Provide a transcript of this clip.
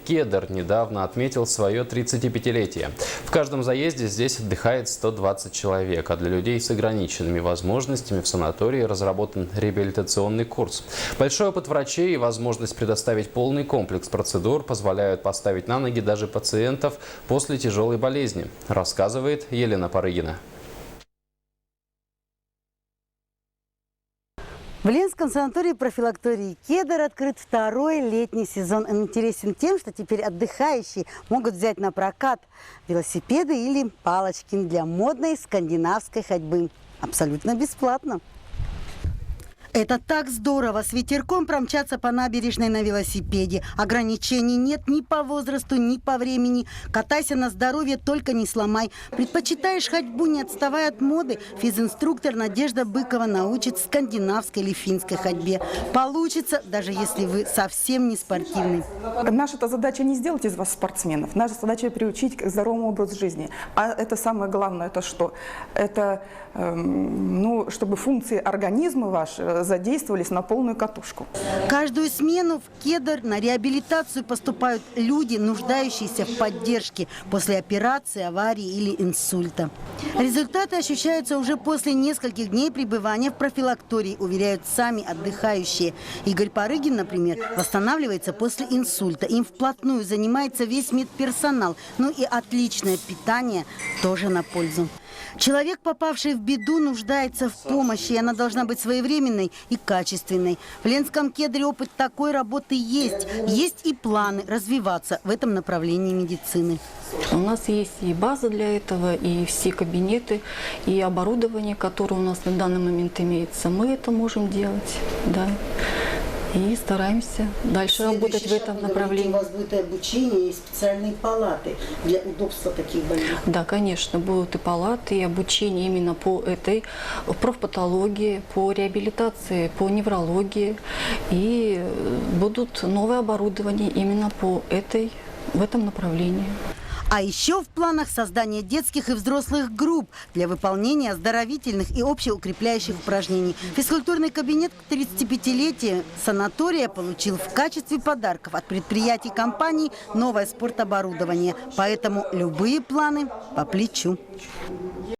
«Кедр» недавно отметил свое 35-летие. В каждом заезде здесь отдыхает 120 человек, а для людей с ограниченными возможностями в санатории разработан реабилитационный курс. Большой опыт врачей и возможность предоставить полный комплекс процедур позволяют поставить на ноги даже пациентов после тяжелой болезни, рассказывает Елена Парыгина. В Ленском санатории-профилактории «Кедр» открыт второй летний сезон. Он интересен тем, что теперь отдыхающие могут взять на прокат велосипеды или палочки для модной скандинавской ходьбы. Абсолютно бесплатно. Это так здорово! С ветерком промчаться по набережной на велосипеде. Ограничений нет ни по возрасту, ни по времени. Катайся на здоровье, только не сломай. Предпочитаешь ходьбу, не отставая от моды? Физинструктор Надежда Быкова научит скандинавской или финской ходьбе. Получится, даже если вы совсем не спортивный. Наша задача не сделать из вас спортсменов. Наша задача приучить к здоровому образу жизни. А это самое главное, это что? Это, чтобы функции организма вашего задействовались на полную катушку. Каждую смену в «Кедр» на реабилитацию поступают люди, нуждающиеся в поддержке после операции, аварии или инсульта. Результаты ощущаются уже после нескольких дней пребывания в профилактории, уверяют сами отдыхающие. Игорь Парыгин, например, восстанавливается после инсульта. Им вплотную занимается весь медперсонал. Ну и отличное питание тоже на пользу. Человек, попавший в беду, нуждается в помощи, и она должна быть своевременной и качественной. В Ленском «Кедре» опыт такой работы есть. Есть и планы развиваться в этом направлении медицины. У нас есть и база для этого, и все кабинеты, и оборудование, которое у нас на данный момент имеется. Мы это можем делать, да. И стараемся дальше работать в этом направлении. У вас будет и обучение, и специальные палаты для удобства таких больных. Да, конечно, будут и палаты, и обучение именно по этой профпатологии, по реабилитации, по неврологии. И будут новое оборудование именно в этом направлении. А еще в планах создание детских и взрослых групп для выполнения оздоровительных и общеукрепляющих упражнений. Физкультурный кабинет к 35-летию санатория получил в качестве подарков от предприятий компаний новое спортоборудование. Поэтому любые планы по плечу.